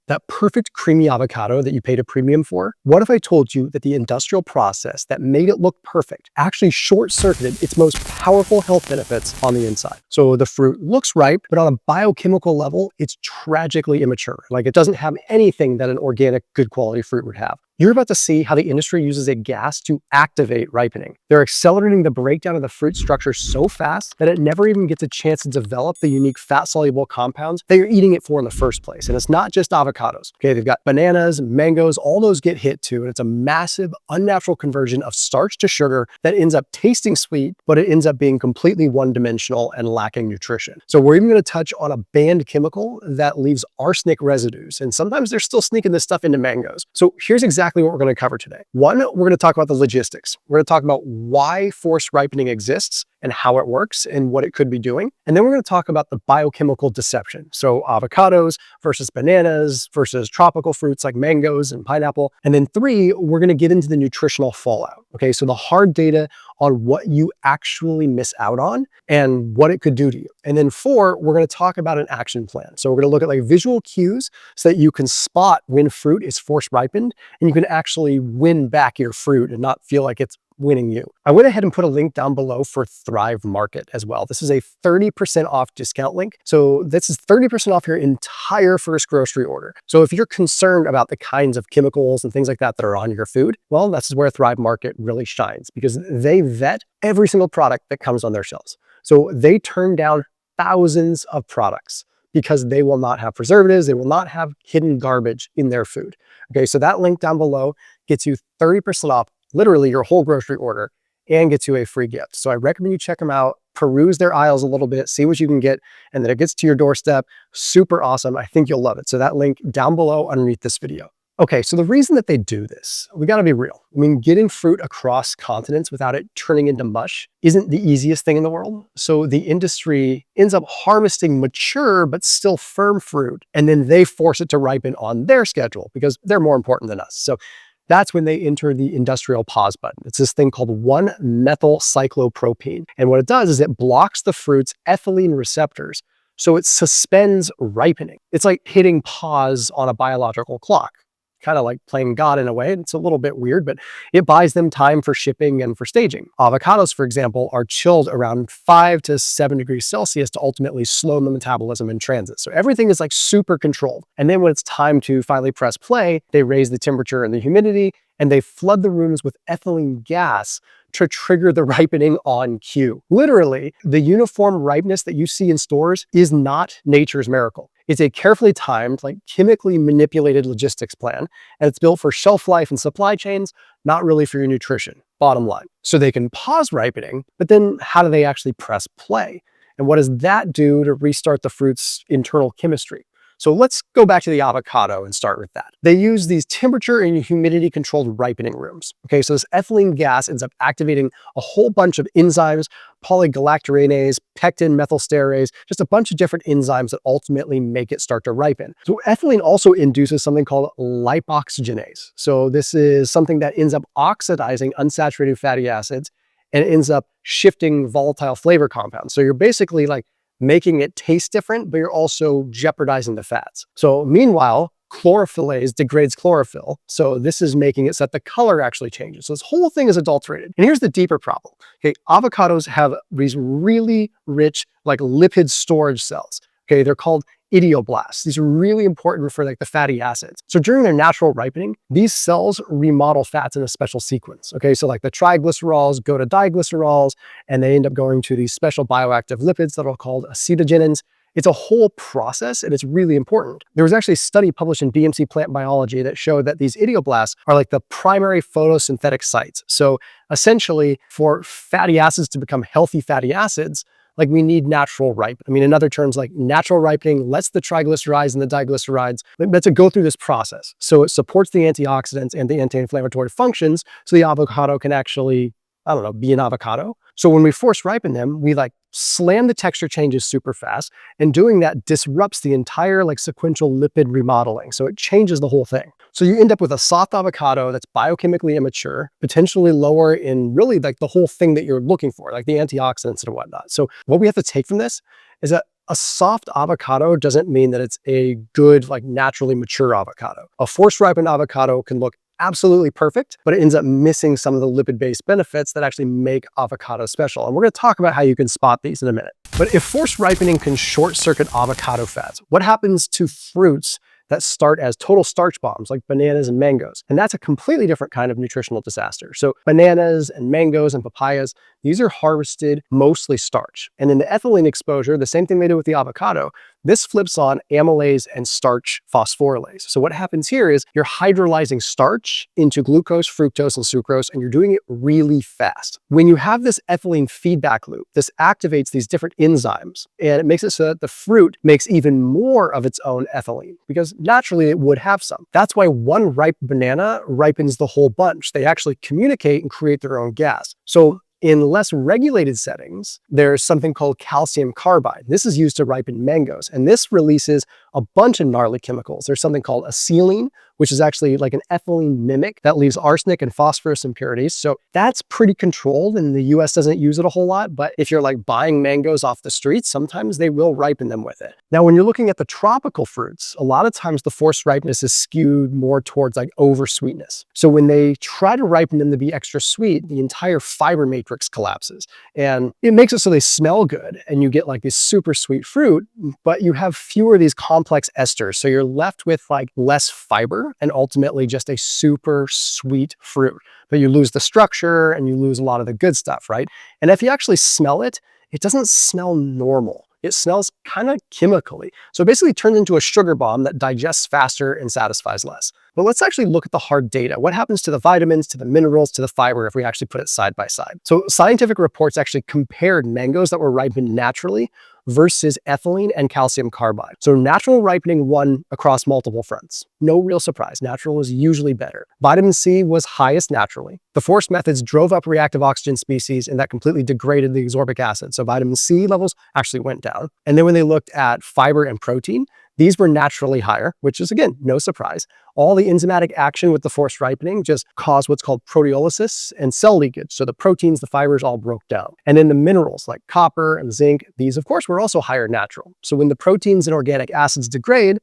That perfect creamy avocado that you paid a premium for? What if I told you that the industrial process that made it look perfect actually short-circuited its most powerful health benefits on the inside? So the fruit looks ripe, but on a biochemical level, it's tragically immature. Like it doesn't have anything that an organic, good quality fruit would have. You're about to see how the industry uses a gas to activate ripening. They're accelerating the breakdown of the fruit structure so fast that it never even gets a chance to develop the unique fat-soluble compounds that you're eating it for in the first place. And it's not just avocados. Okay, they've got bananas, mangoes, all those get hit too. And it's a massive, unnatural conversion of starch to sugar that ends up tasting sweet, but it ends up being completely one-dimensional and lacking nutrition. So we're even going to touch on a banned chemical that leaves arsenic residues. And sometimes they're still sneaking this stuff into mangoes. So here's exactly what we're going to cover today. One, we're going to talk about the logistics. We're going to talk about why forced ripening exists and how it works and what it could be doing. And then we're going to talk about the biochemical deception. So avocados versus bananas versus tropical fruits like mangoes and pineapple. And then three, we're going to get into the nutritional fallout. Okay, so the hard data on what you actually miss out on and what it could do to you. And then four, we're going to talk about an action plan. So we're going to look at like visual cues so that you can spot when fruit is force ripened and you can actually win back your fruit and not feel like it's winning you. I went ahead and put a link down below for Thrive Market as well. This is a 30% off discount link. So this is 30% off your entire first grocery order. So if you're concerned about the kinds of chemicals and things like that that are on your food, well, this is where Thrive Market really shines because they vet every single product that comes on their shelves. So they turn down thousands of products because they will not have preservatives. They will not have hidden garbage in their food. Okay, so that link down below gets you 30% off literally your whole grocery order and gets you a free gift. So I recommend you check them out, peruse their aisles a little bit, see what you can get, and then it gets to your doorstep. Super awesome. I think you'll love it. So that link down below underneath this video. Okay, so the reason that they do this, we gotta be real. I mean, getting fruit across continents without it turning into mush isn't the easiest thing in the world. So the industry ends up harvesting mature but still firm fruit, and then they force it to ripen on their schedule because they're more important than us. So that's when they enter the industrial pause button. It's this thing called 1-methylcyclopropene. And what it does is it blocks the fruit's ethylene receptors. So it suspends ripening. It's like hitting pause on a biological clock. Kind of like playing God in a way. It's a little bit weird, but it buys them time for shipping and for staging. Avocados, for example, are chilled around 5 to 7 degrees Celsius to ultimately slow the metabolism in transit. So everything is like super controlled. And then when it's time to finally press play, they raise the temperature and the humidity, and they flood the rooms with ethylene gas to trigger the ripening on cue. Literally, the uniform ripeness that you see in stores is not nature's miracle. It's a carefully timed, like chemically manipulated logistics plan, and it's built for shelf life and supply chains, not really for your nutrition, bottom line. So they can pause ripening, but then how do they actually press play? And what does that do to restart the fruit's internal chemistry? So let's go back to the avocado and start with that. They use these temperature and humidity controlled ripening rooms. Okay, so this ethylene gas ends up activating a whole bunch of enzymes, polygalactoranase, pectin, methylsterase, just a bunch of different enzymes that ultimately make it start to ripen. So ethylene also induces something called lipoxygenase. So this is something that ends up oxidizing unsaturated fatty acids and it ends up shifting volatile flavor compounds. So you're basically like making it taste different, but you're also jeopardizing the fats. So meanwhile, chlorophyllase degrades chlorophyll. So this is making it so that the color actually changes. So this whole thing is adulterated. And here's the deeper problem. Okay, avocados have these really rich like lipid storage cells. Okay, they're called idioblasts. These are really important for like the fatty acids. So during their natural ripening, these cells remodel fats in a special sequence. Okay, so like the triglycerols go to diglycerols and they end up going to these special bioactive lipids that are called acetogenins. It's a whole process and it's really important. There was actually a study published in BMC Plant Biology that showed that these idioblasts are like the primary photosynthetic sites. So essentially for fatty acids to become healthy fatty acids, like we need natural ripening. I mean, in other terms, like natural ripening lets the triglycerides and the diglycerides to go through this process. So it supports the antioxidants and the anti-inflammatory functions so the avocado can actually, I don't know, be an avocado. So when we force ripen them, we like slam the texture changes super fast, and doing that disrupts the entire like sequential lipid remodeling. So it changes the whole thing. So you end up with a soft avocado that's biochemically immature, potentially lower in really like the whole thing that you're looking for, like the antioxidants and whatnot. So what we have to take from this is that A soft avocado doesn't mean that it's a good, like naturally mature avocado. A forced ripened avocado can look absolutely perfect, but it ends up missing some of the lipid-based benefits that actually make avocado special. And we're going to talk about how you can spot these in a minute. But if forced ripening can short-circuit avocado fats, what happens to fruits that start as total starch bombs like bananas and mangoes? And that's a completely different kind of nutritional disaster. So bananas and mangoes and papayas, these are harvested mostly starch. And in the ethylene exposure, the same thing they did with the avocado, this flips on amylase and starch phosphorylase. So what happens here is you're hydrolyzing starch into glucose, fructose, and sucrose, and you're doing it really fast. When you have this ethylene feedback loop, this activates these different enzymes, and it makes it so that the fruit makes even more of its own ethylene, because naturally it would have some. That's why one ripe banana ripens the whole bunch. They actually communicate and create their own gas. So in less regulated settings, there's something called calcium carbide. This is used to ripen mangoes, and this releases a bunch of gnarly chemicals. There's something called acetylene, which is actually like an ethylene mimic that leaves arsenic and phosphorus impurities. So that's pretty controlled, and the US doesn't use it a whole lot. But if you're like buying mangoes off the streets, sometimes they will ripen them with it. Now, when you're looking at the tropical fruits, a lot of times the forced ripeness is skewed more towards like over sweetness. So when they try to ripen them to be extra sweet, the entire fiber matrix collapses, and it makes it so they smell good, and you get like this super sweet fruit, but you have fewer of these complex esters. So you're left with like less fiber and ultimately just a super sweet fruit. But you lose the structure and you lose a lot of the good stuff, right? And if you actually smell it, it doesn't smell normal. It smells kind of chemically. So it basically turns into a sugar bomb that digests faster and satisfies less. But let's actually look at the hard data. What happens to the vitamins, to the minerals, to the fiber if we actually put it side by side? So scientific reports actually compared mangoes that were ripened naturally versus ethylene and calcium carbide. So natural ripening won across multiple fronts. No real surprise. Natural is usually better. Vitamin C was highest naturally. The forced methods drove up reactive oxygen species, and that completely degraded the ascorbic acid. So vitamin C levels actually went down. And then when they looked at fiber and protein, these were naturally higher, which is, again, no surprise. All the enzymatic action with the forced ripening just caused what's called proteolysis and cell leakage. So the proteins, the fibers all broke down. And then the minerals like copper and zinc, these, of course, were also higher natural. So when the proteins and organic acids degrade,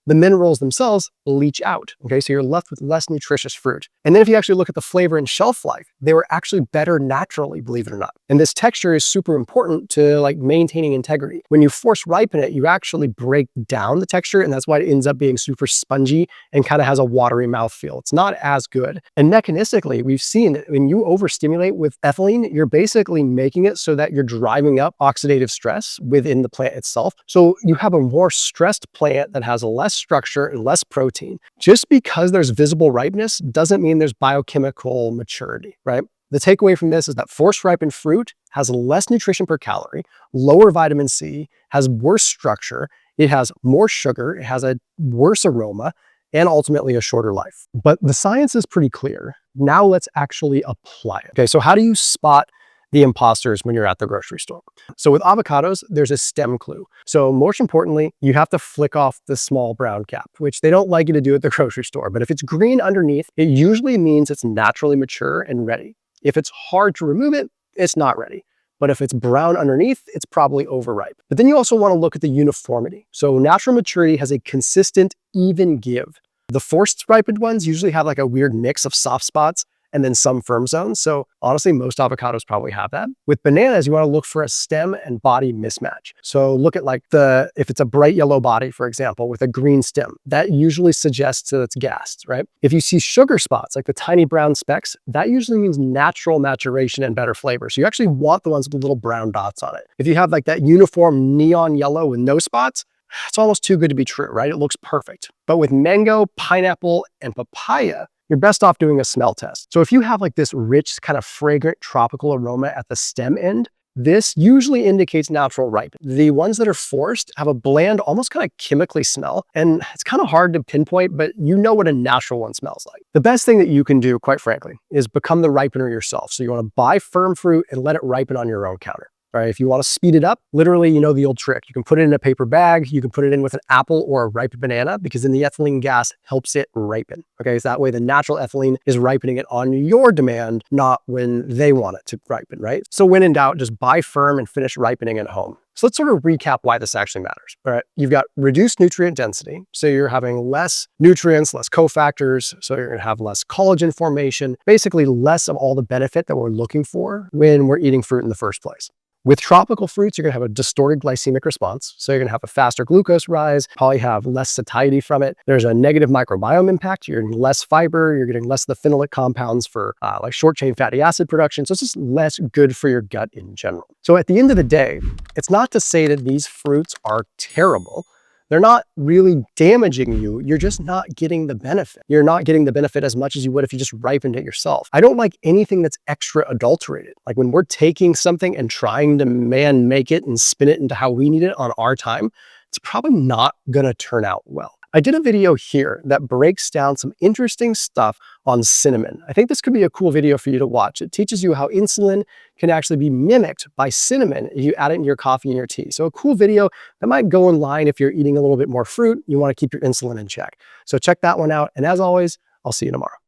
the minerals themselves leach out. Okay, so you're left with less nutritious fruit. And then if you actually look at the flavor and shelf life, they were actually better naturally, believe it or not. And this texture is super important to like maintaining integrity. When you force ripen it, you actually break down the texture, and that's why it ends up being super spongy and kind of has a watery mouthfeel. It's not as good. And mechanistically, we've seen that when you overstimulate with ethylene, you're basically making it so that you're driving up oxidative stress within the plant itself. So you have a more stressed plant that has less structure and less protein. Just because there's visible ripeness doesn't mean there's biochemical maturity, right? The takeaway from this is that forced ripened fruit has less nutrition per calorie, lower vitamin C, has worse structure, it has more sugar, it has a worse aroma, and ultimately a shorter life. But the science is pretty clear. Now let's actually apply it. Okay, so how do you spot the imposters when you're at the grocery store? So with avocados, there's a stem clue. So most importantly, you have to flick off the small brown cap, which they don't like you to do at the grocery store. But if it's green underneath, it usually means it's naturally mature and ready. If it's hard to remove it, it's not ready. But if it's brown underneath, it's probably overripe. But then you also want to look at the uniformity. So natural maturity has a consistent, even give. The forced ripened ones usually have like a weird mix of soft spots and then some firm zones. So honestly, most avocados probably have that. With bananas, you want to look for a stem and body mismatch. So look at like if it's a bright yellow body, for example, with a green stem, that usually suggests that it's gassed, right? If you see sugar spots, like the tiny brown specks, that usually means natural maturation and better flavor. So you actually want the ones with little brown dots on it. If you have like that uniform neon yellow with no spots, it's almost too good to be true, right? It looks perfect. But with mango, pineapple, and papaya, you're best off doing a smell test. So if you have like this rich, kind of fragrant tropical aroma at the stem end, this usually indicates natural ripening. The ones that are forced have a bland, almost kind of chemically smell, and it's kind of hard to pinpoint, but you know what a natural one smells like. The best thing that you can do, quite frankly, is become the ripener yourself. So you want to buy firm fruit and let it ripen on your own counter. Right? If you want to speed it up, literally, you know the old trick. You can put it in a paper bag, you can put it in with an apple or a ripe banana, because then the ethylene gas helps it ripen. Okay, so that way the natural ethylene is ripening it on your demand, not when they want it to ripen, right? So when in doubt, just buy firm and finish ripening at home. So let's sort of recap why this actually matters. All right, you've got reduced nutrient density, so you're having less nutrients, less cofactors, so you're going to have less collagen formation, basically less of all the benefit that we're looking for when we're eating fruit in the first place. With tropical fruits, you're going to have a distorted glycemic response. So you're going to have a faster glucose rise, probably have less satiety from it. There's a negative microbiome impact. You're getting less fiber. You're getting less of the phenolic compounds for like short-chain fatty acid production. So it's just less good for your gut in general. So at the end of the day, it's not to say that these fruits are terrible. They're not really damaging you. You're just not getting the benefit. You're not getting the benefit as much as you would if you just ripened it yourself. I don't like anything that's extra adulterated. Like when we're taking something and trying to make it and spin it into how we need it on our time, it's probably not gonna turn out well. I did a video here that breaks down some interesting stuff on cinnamon. I think this could be a cool video for you to watch. It teaches you how insulin can actually be mimicked by cinnamon if you add it in your coffee and your tea. So a cool video that might go in line if you're eating a little bit more fruit, you want to keep your insulin in check. So check that one out. And as always, I'll see you tomorrow.